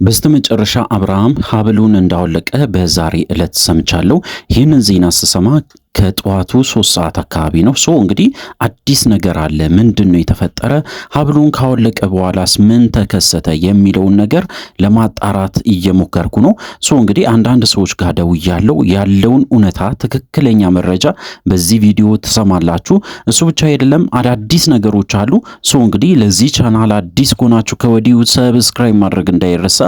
በስተመጨረሻ አብርሃም ሀብሉን እንዳወለቀ በዛሬ ዕለት ሰምቻለሁ። ይህንን ዜና ስሰማ ከጠዋቱ 3 ሰዓት አካባቢ ነው። እንግዲህ አዲስ ነገር አለ። ምንድነው የተፈጠረ? ሀብሉን ካወለቀ በኋላስ ምን ተከሰተ የሚለውን ነገር ለማጣራት እየሞከርኩ ነው። እንግዲህ አንዳንድ ሰዎች ጋር ደውያለሁ። ያለውን እውነታ ትክክለኛ መረጃ በዚህ ቪዲዮ ትሰማላችሁ። እሱ ብቻ አይደለም፣ አዳዲስ ነገሮች አሉ። እንግዲህ ለዚህ ቻናል አዲስ ከሆናችሁ ከወዲሁ ሰብስክራይብ ማድረግ እንዳይረሳ።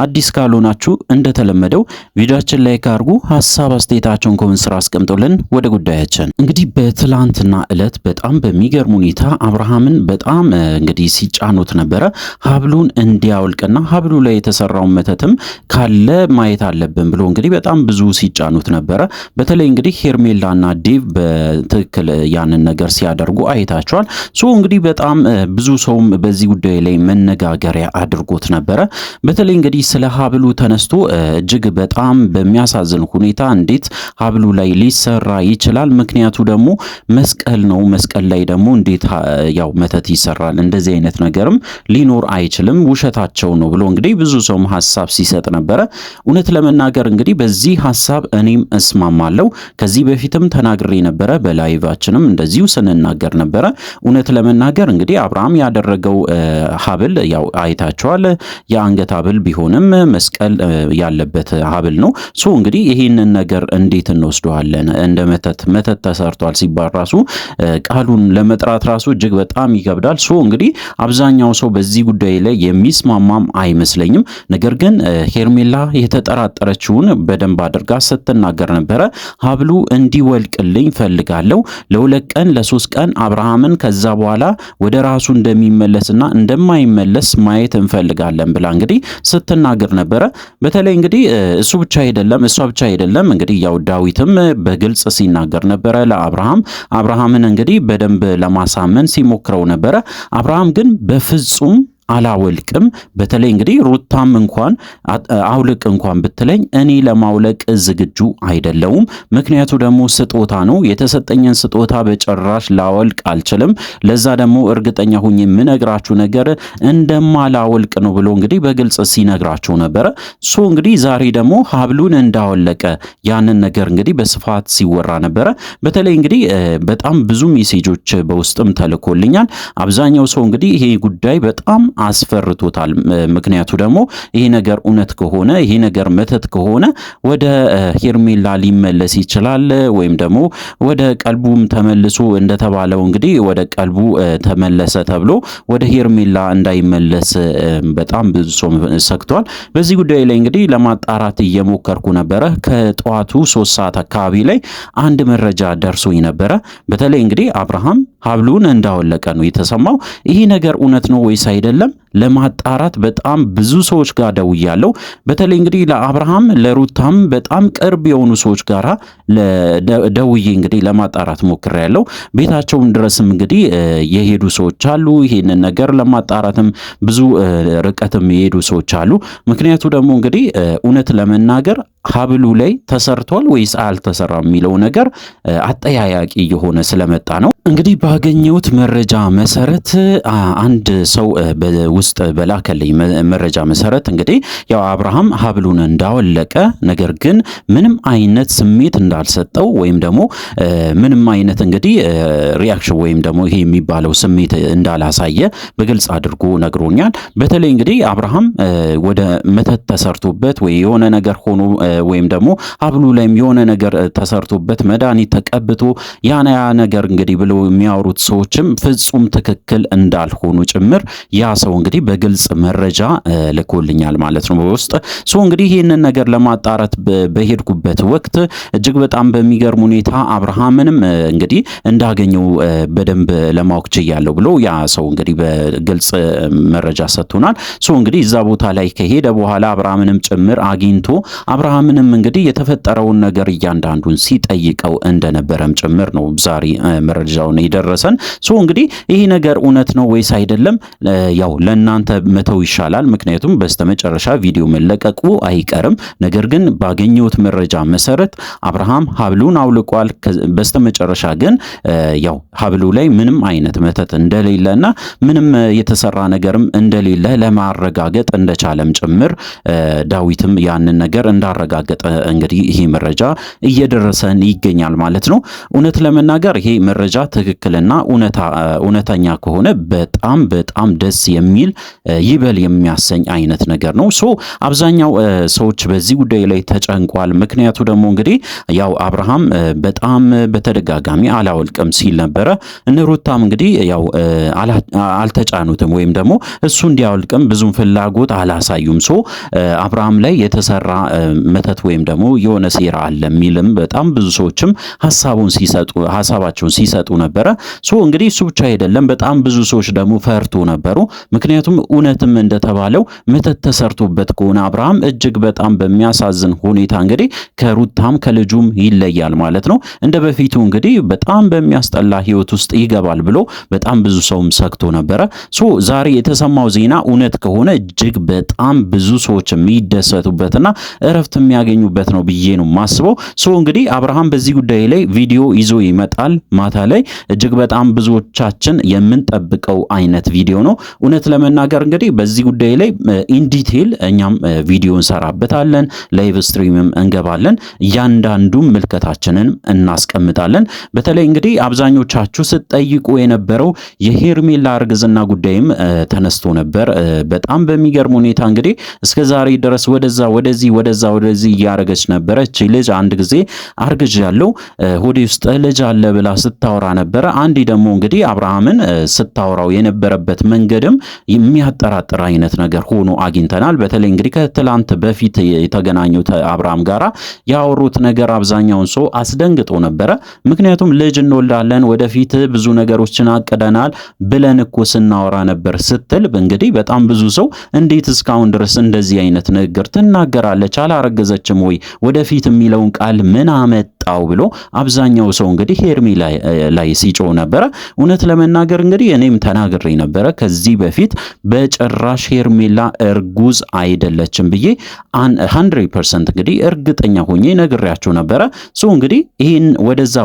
አዲስ ካልሆናችሁ እንደተለመደው ቪዲዮአችን ላይ ካርጉ ሐሳብ አስተያየታችሁን ኮሜንት ስራ አስቀምጡልን። ወደ ጉዳያችን እንግዲህ በትላንትና ዕለት በጣም በሚገርም ሁኔታ አብርሃምን በጣም እንግዲህ ሲጫኑት ነበረ። ሀብሉን እንዲያወልቅና ሀብሉ ላይ የተሰራውን መተትም ካለ ማየት አለብን ብሎ እንግዲህ በጣም ብዙ ሲጫኑት ነበረ። በተለይ እንግዲህ ሄርሜላና ዴቭ በትክክል ያንን ነገር ሲያደርጉ አይታቸዋል። እንግዲህ በጣም ብዙ ሰውም በዚህ ጉዳይ ላይ መነጋገሪያ አድርጎት ነበረ። በተለይ እንግዲህ ስለ ሀብሉ ተነስቶ እጅግ በጣም በሚያሳዝን ሁኔታ እንዴት ሀብሉ ላይ ሊሰራ ይችላል? ምክንያቱ ደግሞ መስቀል ነው። መስቀል ላይ ደግሞ እንዴት ያው መተት ይሰራል? እንደዚህ አይነት ነገርም ሊኖር አይችልም፣ ውሸታቸው ነው ብሎ እንግዲህ ብዙ ሰውም ሐሳብ ሲሰጥ ነበረ። እውነት ለመናገር እንግዲህ በዚህ ሐሳብ እኔም እስማማለሁ። ከዚህ በፊትም ተናግሬ ነበረ፣ በላይቫችንም እንደዚሁ ስንናገር ነበረ። እውነት ለመናገር እንግዲህ አብርሃም ያደረገው ሀብል ያው አይታቸዋል። የአንገት ሀብል ቢሆንም መስቀል ያለበት ሀብል ነው። እንግዲህ ይሄንን ነገር እንዴት እንወስደዋለን? እንደ መተት ተሰርቷል ሲባል ራሱ ቃሉን ለመጥራት ራሱ እጅግ በጣም ይከብዳል። እንግዲህ አብዛኛው ሰው በዚህ ጉዳይ ላይ የሚስማማም አይመስለኝም። ነገር ግን ሄርሜላ የተጠራጠረችውን በደንብ አድርጋ ስትናገር ነበረ። ሀብሉ እንዲወልቅልኝ ፈልጋለሁ፣ ለ2 ቀን ለ3 ቀን አብርሃምን ከዛ በኋላ ወደ ራሱ እንደሚመለስና እንደማይመለስ ማየት እንፈልጋለን ብላ እንግዲህ ስትናገር ነበረ። በተለይ እንግዲህ እሷ ብቻ አይደለም እንግዲህ ያው ዳዊትም በግልጽ ሲናገር ነበረ አብርሃምን እንግዲህ በደንብ ለማሳመን ሲሞክረው ነበረ። አብርሃም ግን በፍጹም አላወልቅም። በተለይ እንግዲህ ሩታም እንኳን አውልቅ እንኳን ብትለኝ እኔ ለማውለቅ ዝግጁ አይደለሁም። ምክንያቱ ደግሞ ስጦታ ነው፣ የተሰጠኝን ስጦታ በጭራሽ ላወልቅ አልችልም። ለዛ ደግሞ እርግጠኛ ሁኜ የምነግራችሁ ነገር እንደማላወልቅ ነው ብሎ እንግዲህ በግልጽ ሲነግራቸው ነበረ። እንግዲህ ዛሬ ደግሞ ሀብሉን እንዳወለቀ ያንን ነገር እንግዲህ በስፋት ሲወራ ነበረ። በተለይ እንግዲህ በጣም ብዙ ሜሴጆች በውስጥም ተልኮልኛል። አብዛኛው ሰው እንግዲህ ይሄ ጉዳይ በጣም አስፈርቶታል። ምክንያቱ ደግሞ ይሄ ነገር እውነት ከሆነ ይሄ ነገር መተት ከሆነ ወደ ሄርሜላ ሊመለስ ይችላል፣ ወይም ደግሞ ወደ ቀልቡም ተመልሶ እንደተባለው እንግዲህ ወደ ቀልቡ ተመለሰ ተብሎ ወደ ሄርሜላ እንዳይመለስ በጣም ብዙ ሰው ሰግቷል። በዚህ ጉዳይ ላይ እንግዲህ ለማጣራት እየሞከርኩ ነበረ። ከጠዋቱ 3 ሰዓት አካባቢ ላይ አንድ መረጃ ደርሶኝ ነበረ። በተለይ እንግዲህ አብርሃም ሀብሉን እንዳወለቀ ነው የተሰማው። ይሄ ነገር እውነት ነው ወይስ አይደለም ለማጣራት በጣም ብዙ ሰዎች ጋር ደውያለሁ። በተለይ እንግዲህ ለአብርሃም ለሩታም በጣም ቅርብ የሆኑ ሰዎች ጋራ ደውዬ እንግዲህ ለማጣራት ሞክሬያለሁ። ቤታቸውን ድረስም እንግዲህ የሄዱ ሰዎች አሉ። ይሄንን ነገር ለማጣራትም ብዙ ርቀትም የሄዱ ሰዎች አሉ። ምክንያቱ ደግሞ እንግዲህ እውነት ለመናገር ሀብሉ ላይ ተሰርቷል ወይስ አልተሰራም የሚለው ነገር አጠያያቂ የሆነ ስለመጣ ነው። እንግዲህ ባገኘሁት መረጃ መሰረት አንድ ሰው በውስጥ በላከልኝ መረጃ መሰረት እንግዲህ ያው አብርሃም ሀብሉን እንዳወለቀ ነገር ግን ምንም አይነት ስሜት እንዳልሰጠው ወይም ደግሞ ምንም አይነት እንግዲህ ሪአክሽን ወይም ደግሞ ይሄ የሚባለው ስሜት እንዳላሳየ በግልጽ አድርጎ ነግሮኛል። በተለይ እንግዲህ አብርሃም ወደ መተት ተሰርቶበት ወይ የሆነ ነገር ሆኖ ወይም ደግሞ ሀብሉ ላይም የሆነ ነገር ተሰርቶበት መድኃኒት ተቀብቶ ያ ነገር እንግዲህ ብሎ የሚያወሩት ሰዎችም ፍጹም ትክክል እንዳልሆኑ ጭምር ያ ሰው እንግዲህ በግልጽ መረጃ ልኮልኛል ማለት ነው በውስጥ። እንግዲህ ይህንን ነገር ለማጣራት በሄድኩበት ወቅት እጅግ በጣም በሚገርም ሁኔታ አብርሃምንም እንግዲህ እንዳገኘው በደንብ ለማወቅ ችያለሁ ብሎ ያ ሰው እንግዲህ በግልጽ መረጃ ሰጥቶናል። እንግዲህ እዛ ቦታ ላይ ከሄደ በኋላ አብርሃምንም ጭምር አግኝቶ አብርሃምንም እንግዲህ የተፈጠረውን ነገር እያንዳንዱን ሲጠይቀው እንደነበረም ጭምር ነው ዛሬ መረጃ መረጃውን የደረሰን። ሶ እንግዲህ ይሄ ነገር እውነት ነው ወይስ አይደለም ያው ለእናንተ መተው ይሻላል። ምክንያቱም በስተመጨረሻ ቪዲዮ መለቀቁ አይቀርም። ነገር ግን ባገኘሁት መረጃ መሰረት አብርሃም ሀብሉን አውልቋል። በስተመጨረሻ ግን ያው ሀብሉ ላይ ምንም አይነት መተት እንደሌለና ምንም የተሰራ ነገርም እንደሌለ ለማረጋገጥ እንደቻለም ጭምር ዳዊትም ያንን ነገር እንዳረጋገጠ እንግዲህ ይሄ መረጃ እየደረሰን ይገኛል ማለት ነው። እውነት ለመናገር ይሄ መረጃ ትክክልና እውነተኛ ከሆነ በጣም ደስ የሚል ይበል የሚያሰኝ አይነት ነገር ነው። ሶ አብዛኛው ሰዎች በዚህ ጉዳይ ላይ ተጨንቋል። ምክንያቱ ደግሞ እንግዲህ ያው አብርሃም በጣም በተደጋጋሚ አላወልቅም ሲል ነበረ። እነ ሩታም እንግዲህ ያው አልተጫኑትም ወይም ደግሞ እሱ እንዲያወልቅም ብዙም ፍላጎት አላሳዩም። ሶ አብርሃም ላይ የተሰራ መተት ወይም ደግሞ የሆነ ሴራ አለ የሚልም በጣም ብዙ ሰዎችም ሀሳባቸውን ሲሰጡ ነበረ። ሶ እንግዲህ እሱ ብቻ አይደለም፣ በጣም ብዙ ሰዎች ደግሞ ፈርቶ ነበሩ። ምክንያቱም እውነትም እንደተባለው መተት ተሰርቶበት ከሆነ አብርሃም እጅግ በጣም በሚያሳዝን ሁኔታ እንግዲህ ከሩታም ከልጁም ይለያል ማለት ነው። እንደ በፊቱ እንግዲህ በጣም በሚያስጠላ ህይወት ውስጥ ይገባል ብሎ በጣም ብዙ ሰውም ሰግቶ ነበረ። ሶ ዛሬ የተሰማው ዜና እውነት ከሆነ እጅግ በጣም ብዙ ሰዎች የሚደሰቱበትና እረፍት የሚያገኙበት ነው ብዬ ነው ማስበው። ሶ እንግዲህ አብርሃም በዚህ ጉዳይ ላይ ቪዲዮ ይዞ ይመጣል ማታ ላይ። እጅግ በጣም ብዙዎቻችን የምንጠብቀው አይነት ቪዲዮ ነው። እውነት ለመናገር እንግዲህ በዚህ ጉዳይ ላይ ኢንዲቴል እኛም ቪዲዮ እንሰራበታለን፣ ላይቭ ስትሪምም እንገባለን፣ እያንዳንዱም ምልከታችንን እናስቀምጣለን። በተለይ እንግዲህ አብዛኞቻችሁ ስትጠይቁ የነበረው የሄርሜላ እርግዝና ጉዳይም ተነስቶ ነበር። በጣም በሚገርም ሁኔታ እንግዲህ እስከ ዛሬ ድረስ ወደዚህ እያረገች ነበረ። እቺ ልጅ አንድ ጊዜ አርግዣለሁ ሆዴ ውስጥ ልጅ አለ ብላ ስታወራ ነበረ። አንዴ ደግሞ እንግዲህ አብርሃምን ስታወራው የነበረበት መንገድም የሚያጠራጥር አይነት ነገር ሆኖ አግኝተናል። በተለይ እንግዲህ ከትላንት በፊት የተገናኙት አብርሃም ጋራ ያወሩት ነገር አብዛኛውን ሰው አስደንግጦ ነበረ። ምክንያቱም ልጅ እንወልዳለን ወደፊት ብዙ ነገሮችን አቅደናል ብለን እኮ ስናወራ ነበር ስትል እንግዲህ በጣም ብዙ ሰው እንዴት እስካሁን ድረስ እንደዚህ አይነት ንግግር ትናገራለች? አላረገዘችም ወይ? ወደፊት የሚለውን ቃል ምን አመጣው ብሎ አብዛኛው ሰው እንግዲህ ሄርሜላ ላይ ሲጮህ ነበረ። እውነት ለመናገር እንግዲህ እኔም ተናግሬ ነበረ ከዚህ በፊት በጭራሽ ሄርሜላ እርጉዝ አይደለችም ብዬ 100% እንግዲህ እርግጠኛ ሆኜ ነግሬያቸው ነበረ። ሶ እንግዲህ ይህን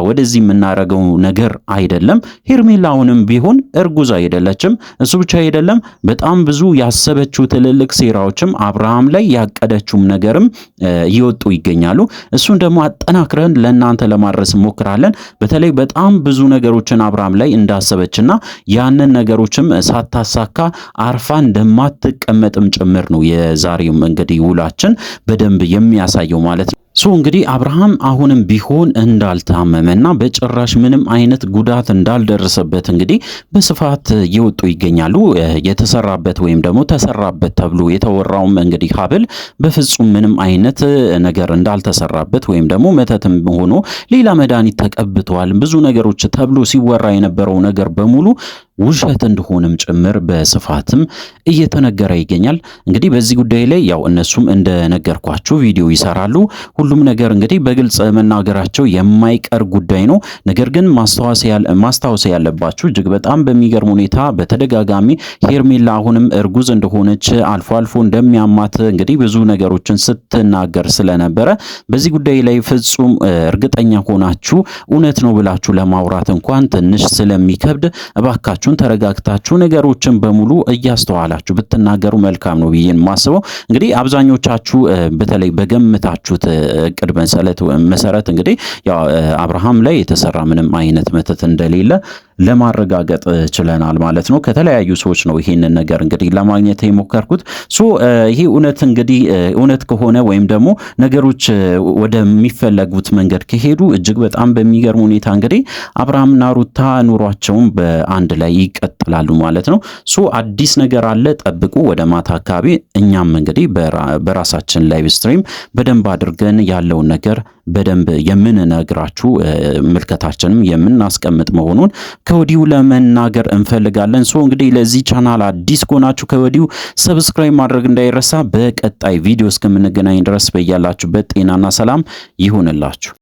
ወደዚህ የምናረገው ነገር አይደለም። ሄርሜላውንም ቢሆን እርጉዝ አይደለችም። እሱ ብቻ አይደለም፣ በጣም ብዙ ያሰበችው ትልልቅ ሴራዎችም አብርሃም ላይ ያቀደችውም ነገርም እየወጡ ይገኛሉ። እሱን ደግሞ አጠናክረን ለእናንተ ለማድረስ እንሞክራለን። በተለይ በጣም ብዙ ነገሮችን አብርሃም ላይ እንዳሰበችና ያንን ነገሮችም ሳታሳካ አርፋ እንደማትቀመጥም ጭምር ነው የዛሬው እንግዲህ ውላችን በደንብ የሚያሳየው ማለት ነው። ሶ እንግዲህ አብርሃም አሁንም ቢሆን እንዳልታመመና በጭራሽ ምንም አይነት ጉዳት እንዳልደረሰበት እንግዲህ በስፋት እየወጡ ይገኛሉ። የተሰራበት ወይም ደግሞ ተሰራበት ተብሎ የተወራውም እንግዲህ ሀብል በፍጹም ምንም አይነት ነገር እንዳልተሰራበት ወይም ደግሞ መተትም ሆኖ ሌላ መድኃኒት ተቀብቷል ብዙ ነገሮች ተብሎ ሲወራ የነበረው ነገር በሙሉ ውሸት እንደሆነም ጭምር በስፋትም እየተነገረ ይገኛል። እንግዲህ በዚህ ጉዳይ ላይ ያው እነሱም እንደነገርኳችሁ ቪዲዮ ይሰራሉ። ሁሉም ነገር እንግዲህ በግልጽ መናገራቸው የማይቀር ጉዳይ ነው። ነገር ግን ማስታወስ ያለባችሁ እጅግ በጣም በሚገርም ሁኔታ በተደጋጋሚ ሄርሜላ አሁንም እርጉዝ እንደሆነች አልፎ አልፎ እንደሚያማት እንግዲህ ብዙ ነገሮችን ስትናገር ስለነበረ በዚህ ጉዳይ ላይ ፍጹም እርግጠኛ ሆናችሁ እውነት ነው ብላችሁ ለማውራት እንኳን ትንሽ ስለሚከብድ እባካችሁ ተረጋግታችሁ ነገሮችን በሙሉ እያስተዋላችሁ ብትናገሩ መልካም ነው ብዬ ማስበው። እንግዲህ አብዛኞቻችሁ በተለይ በገምታችሁት እቅድ መሰረት እንግዲህ ያው አብርሃም ላይ የተሰራ ምንም አይነት መተት እንደሌለ ለማረጋገጥ ችለናል ማለት ነው። ከተለያዩ ሰዎች ነው ይሄንን ነገር እንግዲህ ለማግኘት የሞከርኩት። ይሄ እውነት እንግዲህ እውነት ከሆነ ወይም ደግሞ ነገሮች ወደሚፈለጉት መንገድ ከሄዱ እጅግ በጣም በሚገርም ሁኔታ እንግዲህ አብርሃምና ሩታ ኑሯቸውን በአንድ ላይ ይቀጥላሉ ማለት ነው። አዲስ ነገር አለ፣ ጠብቁ። ወደ ማታ አካባቢ እኛም እንግዲህ በራሳችን ላይቭ ስትሪም በደንብ አድርገን ያለውን ነገር በደንብ የምንነግራችሁ ምልከታችንም የምናስቀምጥ መሆኑን ከወዲሁ ለመናገር እንፈልጋለን። እንግዲህ ለዚህ ቻናል አዲስ ከሆናችሁ ከወዲሁ ሰብስክራይብ ማድረግ እንዳይረሳ። በቀጣይ ቪዲዮ እስከምንገናኝ ድረስ በያላችሁበት ጤናና ሰላም ይሁንላችሁ።